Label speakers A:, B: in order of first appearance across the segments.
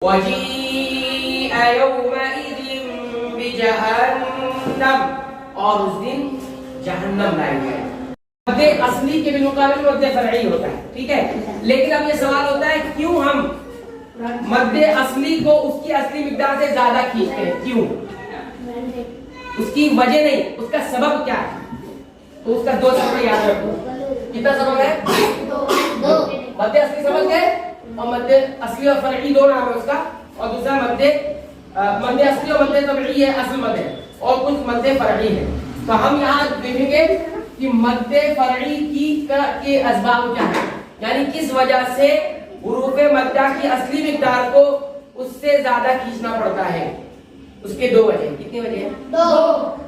A: وَجِيءَ يَوْمَئِذٍ بِجَهَنَّمَ اور اس دن جہنم لائی جائے. مد اصلی کے بالمقابل مد فرعی ہوتا ہے, ٹھیک ہے. لیکن اب یہ سوال ہوتا ہے کیوں ہم مد اصلی کو اس کی اصلی مقدار سے زیادہ کھینچتے ہیں, کیوں؟ اس کی وجہ نہیں, اس کا سبب کیا ہے؟ تو اس کا دو سبب یاد رکھو. کتنا سبب ہے؟ دو. مد اصلی سبب ہے اور مد اصلی اور فرعی دو نام ہے اس کا, اور دوسرا مد اصلی اور مد طبعی ہے, اصل مد ہے, اور کچھ مد فرعی ہے. تو ہم یہاں دیکھیں گے کہ مد فرعی کے اسباب کیا ہیں, یعنی کس وجہ سے حروف مدہ کی اصلی مقدار کو اس سے زیادہ کھینچنا پڑتا ہے. اس کے دو وجہ. کتنی وجہ ہیں؟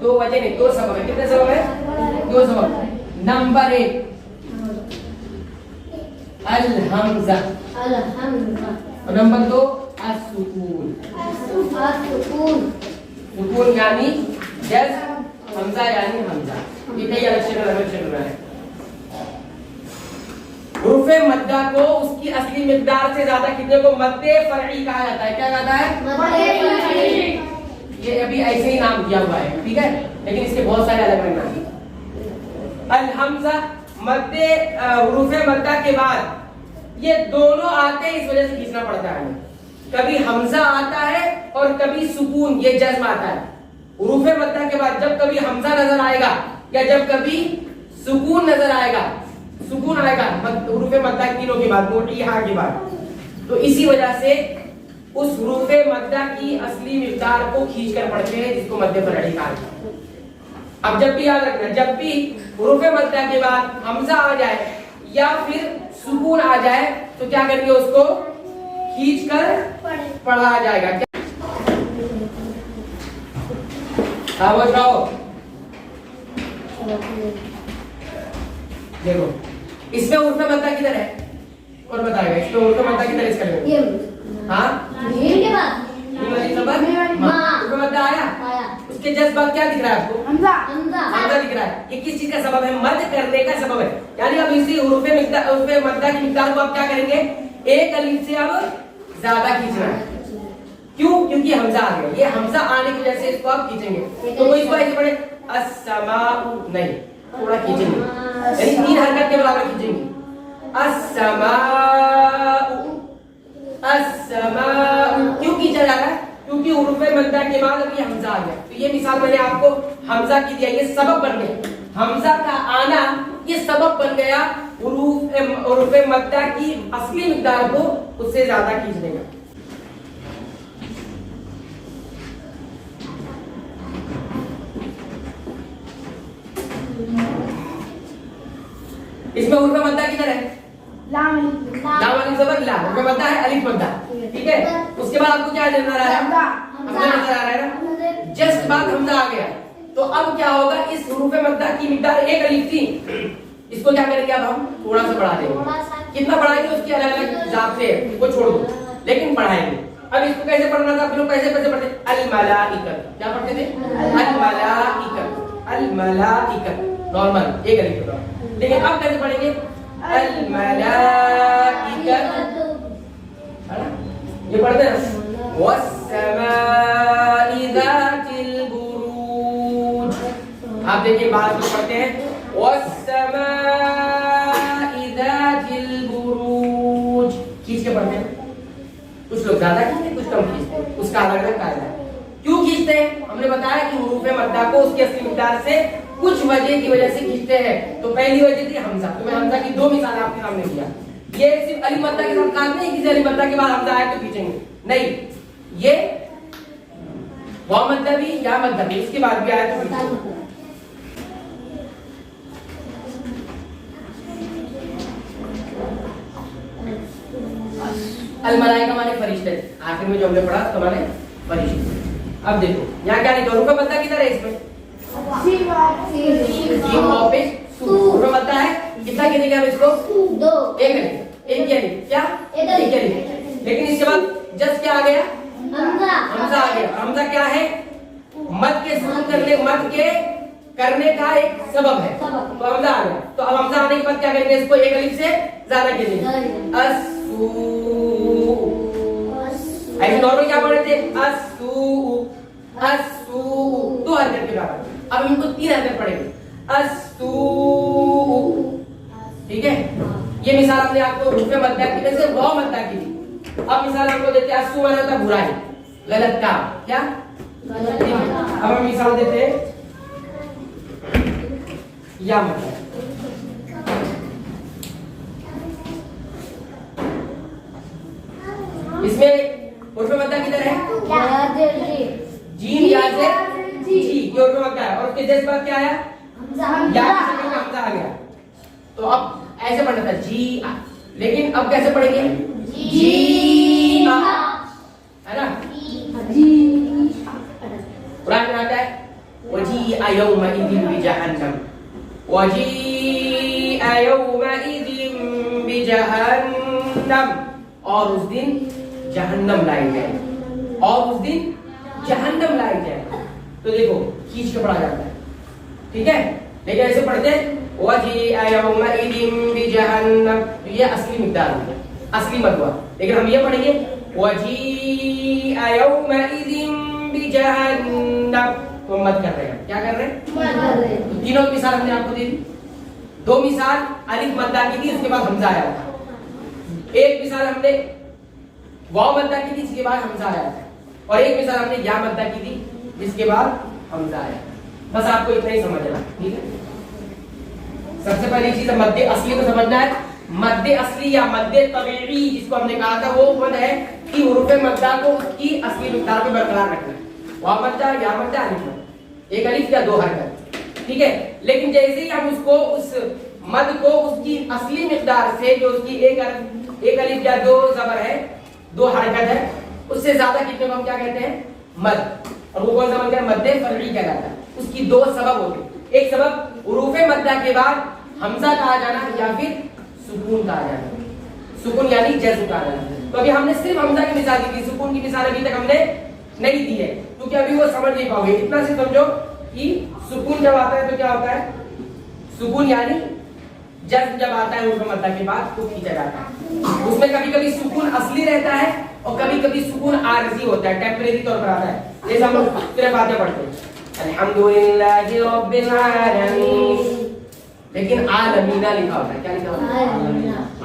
A: دو وجہ نہیں, دو سبب ہے. کتنے سبب ہے؟ دو سبب. نمبر 1 الحمزہ, اور نمبر 2 السکون. سکون یعنی جزم, حمزہ یعنی حمزہ. یہ کئی الگ شکل ہے. حروف مدہ کو اس کی اصلی مقدار سے زیادہ کتنے کو مد فرعی کہا جاتا ہے. کیا کہتا ہے؟ مد فرعی. یہ ابھی ایسے ہی نام دیا ہوا ہے, ٹھیک ہے, لیکن اس کے بہت سارے الگ الگ نام ہیں. الحمزہ مد حروف مدہ کے بعد یہ دونوں آتے ہیں, اس وجہ سے کھینچنا پڑتا ہے. کبھی حمزہ آتا ہے اور کبھی سکون, یہ جزم آتا ہے. حروف مدہ کے بعد جب کبھی حمزہ نظر آئے گا یا جب کبھی سکون نظر آئے گا, سکون آئے گا حروف مدہ تینوں کے بعد, موٹی ہاں کے بعد, تو اسی وجہ سے اس حروف مدہ کی اصلی مقدار کو کھینچ کر پڑھتے ہیں, جس کو مد فرعی کہا جاتا ہے. اب جب بھی یاد رکھنا, جب بھی حروف مدہ کے بعد حمزہ آ جائے یا پھر سکون آ جائے تو کیا کریں گے, اس کو کھینچ کر پڑھا جائے گا. خاموش رہو. دیکھو اس میں حروف مدہ کدھر ہے, اور بتائے گا اس میں حروف مدہ کدھر اس کا ہے. ہاں مدہ آیا, اس کے جذب بعد کیا دکھ رہا ہے آپ کو؟ حمزہ دکھ رہا ہے. یہ کس چیز کا سبب ہے؟ مد کرنے کا سبب ہے. یعنی اب اسی حروف مدہ کی مقدار کو آپ کیا کریں گے, ایک الف سے اب زیادہ کھینچنا ہے. کیوں؟ کیونکہ حمزہ آ گیا. یہ حمزہ آنے کی وجہ سے اس کو آپ کھینچیں گے. تو وہ اس کو ایسے پڑھے السماء نہیں, تھوڑا کھینچیں گے, یعنی 3 حرکت کے برابر کھینچیں گے. السماء, السماء. کیوں کھینچا جا رہا ہے؟ کیونکہ حروف مدہ کے بعد ابھی حمزہ آ گیا. تو یہ مثال میں نے آپ کو حمزہ کی دیا, یہ سبب بن گیا. حمزہ کا آنا یہ سبب بن گیا حروف مدہ کی اصلی مقدار کو اس سے زیادہ کھینچنے کا. اس میں حروف مدہ کدھر ہے؟ لام الف زبر لا, حروف مدہ ہے الف مدہ, ٹھیک ہے. اس کے بعد آپ کو کیا نظر آ رہا ہے؟ حمزہ نظر آ رہا ہے نا. جسٹ بعد حمزہ آ گیا, تو اب کیا ہوگا, اس حروف مدہ کی مقدار ایک الف تھی, اس کو کیا کریں گے, اب ہم تھوڑا سا بڑھا دیں گے. کتنا بڑھائیں گے اس کی الگ الگ ضابطے ہیں, وہ چھوڑ دو, لیکن بڑھائیں گے. اب اس کو کیسے پڑھنا تھا, پھر کیسے پڑھتے؟ الملائکہ. کیا پڑھتے تھے؟ الملائکہ, الملائکہ نارمل ایک الف ہوتا. لیکن اب کیسے پڑھیں گے؟ الملائکہ, یہ پڑھتے ہیں والسماء ذات البروج. آپ دیکھیں بات کو پڑھتے ہیں والسماء ذات البروج, کھینچ کے پڑھتے ہیں. کچھ لوگ زیادہ کھینچتے ہیں, کچھ کم کھینچتے ہیں, اس کا الگ الگ قاعدہ ہے. کیوں کھینچتے ہیں؟ ہم نے بتایا کہ حروف مدہ کو اس کی اصلی مقدار سے کچھ وجہ کی وجہ سے کھینچتے ہیں. تو پہلی وجہ تھی حمزہ. تو میں حمزہ کی 2 مثالیں آپ کے سامنے دیا. یہ صرف الف مدہ کے ساتھ کام نہیں, کسی الف مدہ کے بعد حمزہ آئے تو کھینچیں گے, نہیں. یہ واو مدہ بھی یا مدہ بھی, اس کے بعد بھی آئے تو کھینچیں گے. الملائکہ مانے فرشتے, آخر میں جو ہم نے پڑھا تو مانے فرشتے. اب دیکھو یہاں کیا لکھا, حروف مدہ کدھر ہے اس میں؟ حروف مدہ ہے, کتنا کہنے گا اس کو؟ 2. ایک الف, ایک الف, کیا ایک الف. لیکن اس کے بعد جس کیا آ گیا؟ حمزہ آ گیا. حمزہ کیا ہے؟ مد کے سکون کرنے, مد کے کرنے کا ایک سبب ہے. تو حمزہ آ گیا. تو اب حمزہ آنے کے بعد کیا کریں گے, اس کو ایک الف سے زیادہ کہنے گے. ऐसे नॉर्मल क्या पढ़े थे, अस्सू अस्सू, दो हरकत के बराबर। अब इनको तीन हरकत पढ़ेंगे, अस्सू, ठीक है। ये मिसाल हमने आपको रूपे मद्दा की में से वाव मद्दा की थी। अब मिसाल हमको देते हैं, अस्सू माना होता है बुराई, गलत काम, क्या गलत काम। अब हम मिसाल देते हैं या मद्दा, इसमें उर्फ मद्दा किधर है, जीम या से जी, ये उर्फ मद्दा है। और उसके जस्ट बाद क्या आया, या हमजा आ गया। तो अब ऐसे पढ़ना था जी आ, लेकिन अब कैसे पढ़ेंगे, जी आ, है ना। कुरान में आता है वजी यौमइदिन बिजहन्नम, वजी यौमइदिन बिजहन्नम, और उस दिन जहन्नम लाई जाए, और उस दिन जहन्नम लाई जाए। तो देखो खींच के पढ़ा जाता है, ठीक है। लेकिन ऐसे पढ़ते हैं वजी यौमइदिन बिजहन्नम, ये असली मिक़दार है, असली मद हुआ। लेकिन हम ये पढ़ेंगे वजी यौमइदिन बिजहन्नम, तो मद कर रहे हैं, क्या कर रहे हैं, मद कर रहे हैं। तो तीनों मिसाल हमने आपको दी, दो मिसाल अलिफ मद्दा की थी, उसके बाद हमजा आया था। एक मिसाल हमने वाव मद्दा की थी, इसके बाद हमजा आया था। और एक मिसाल हमने या मद्दा की थी, जिसके बाद हमजा आया। बस आपको इतना ही समझना, ठीक है। सबसे पहली चीज मद्दे असली को समझना है। मद्दे असली या मद्दे तबीई जिसको हमने कहा था, वो मद है कि हुरूफ मद्दा को उसकी असली मिक़दार पे बरकरार रखना है। वाव मद्दा, या मद्दा, अलिफ मद्दा, एक अलिफ या दो हरकत, ठीक है। लेकिन जैसे ही हम उसको उस मद को उसकी असली मिक़दार से, जो उसकी एक अलिफ या दो जबर है, दो हरकत है, उससे ज्यादा कितने को हम क्या कहते हैं, मद। और वो कौन सा मद है, मद्दे फरई कहलाता है। उसकी दो सबब होते हैं, एक सबब हुरूफे मद्दा के बाद हमजा का आ जाना, या फिर सुकून का आ जाना, सुकून यानी जज्म का आ जाना। तो अभी हमने सिर्फ हमजा की मिसाल दी थी, सुकून की मिसाल अभी तक हमने नहीं दी है, क्योंकि अभी वो समझ नहीं पाओगे। इतना से समझो कि सुकून जब आता है तो क्या होता है, सुकून यानी जज्म जब आता है हुरूफ मद्दा के बाद तो खींचा जाता है। उसमें कभी कभी सुकून असली रहता है और कभी कभी सुकून आरजी होता है, टेम्परेरी तौर पर आता है। जैसे हम सिर्फ बातें पढ़ते हैं अल्हम्दुलिल्लाहि रब्बिल आलमीन, लेकिन आलमीना लिखा होता है, क्या लिखा होता है,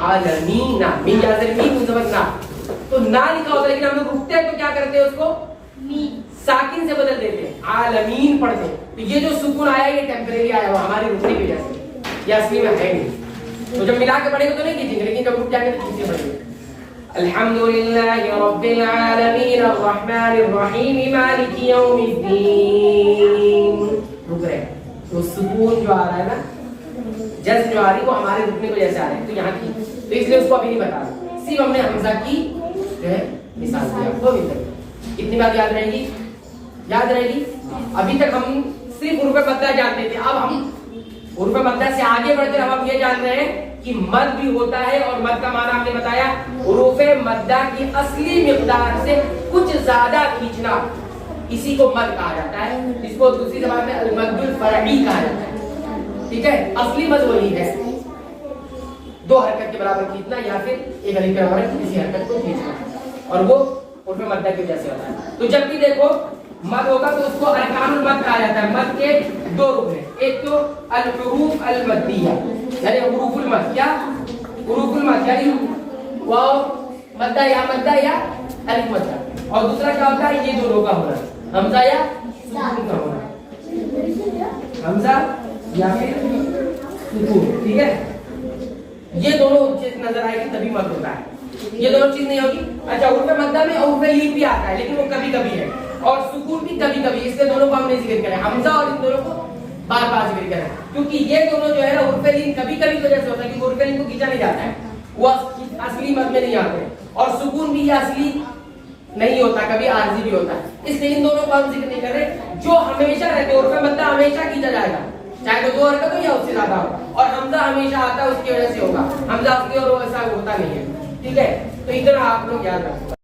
A: आलमीना, मीम जाज़र मीम मुज़ब्बर ना, तो ना लिखा होता है। लेकिन हम लोग रुकते हैं तो क्या करते हैं, उसको साकिन से बदल देते हैं, आलमीन पढ़ते हैं। तो ये जो सुकून आया ये टेम्परेरी आया हुआ, हमारी रुकने की वजह से, ये असली में है नहीं। तो जब मिला के पढ़ेंगे तो नहीं खींचेंगे, लेकिन जब रुक जाएंगे तो खींचे पढ़ेंगे। अल्हम्दुलिल्लाहि रब्बिल आलमीन अर्रहमानिर रहीम मालिकी यौमिद्दीन, रुक रहे हैं। तो सुकून जो आ रहा है ना, जज्म जो आ रही है, वो हमारे रुकने को जैसे आ रहे हैं, तो यहाँ की, तो इसलिए उसको अभी नहीं बता रहा, सिर्फ हमने हमजा की जो है मिसाल दी आपको। अभी तक इतनी बात याद रहेगी, याद रहेगी। अभी तक हम सिर्फ हुरूफ मद्दा जानते थे, अब हम हुरूफ मद्दा से आगे बढ़कर हम ये जान रहे हैं कि मद भी होता है, और मद का माना हमने बताया हुरूफ मद्दा की असली मिक़दार से कुछ ज्यादा खींचना, इसी को मद कहा जाता है। इसको दूसरी ज़बान में अल-मद्दुल फ़रई कहा जाता है, ठीक है। असली मद वही है, दो हरकत के बराबर खींचना या फिर एक अलिफ के बराबर किसी हरकत को खींचना, और वो हुरूफ मद्दा की वजह से होता है। तो जब भी देखो मद होगा तो उसको अरकानुल मद कहा जाता है। मद के दो रुकन हैं, एक तो अल हुरूफ अल मद्दिया यानी हुरूफुल मद, क्या हुरूफुल मद यानी वाव मद्दा या अलिफ मद्दा, और दूसरा क्या होता है, ये दोनों का होना, हमजा या सुकून का होना, हमजा या फिर सुकून, ठीक है। ये दोनों चीज नजर आएगी तभी मद होता है, ये दोनों चीज नहीं होगी। अच्छा, हुरूफ मद्दा में हुरूफ लीन भी आता है, लेकिन वो कभी कभी है, और सुकून भी कभी कभी, इसलिए दोनों को हमने जिक्र करा, हमजा और इन दोनों को बार बार जिक्र करा, क्योंकि ये दोनों जो है ना हुरूफ लीन कभी कभी तो जैसे होता है कि हुरूफ लीन को खींचा नहीं जाता है, वो असली मद में नहीं आते, और सुकून भी ये असली नहीं होता, कभी आरजी भी होता है। इसलिए इन दोनों को हम जिक्र नहीं कर रहे, जो हमेशा रहते हैं हुरूफ मद्दा हमेशा खींचा जाएगा, चाहे तो दो हरकत हो या उससे ज्यादा हो, और हमजा हमेशा आता है उसकी वजह से होगा, हमजा असली और वो ऐसा होता नहीं है, ठीक है। तो इतना आप लोग याद रखो।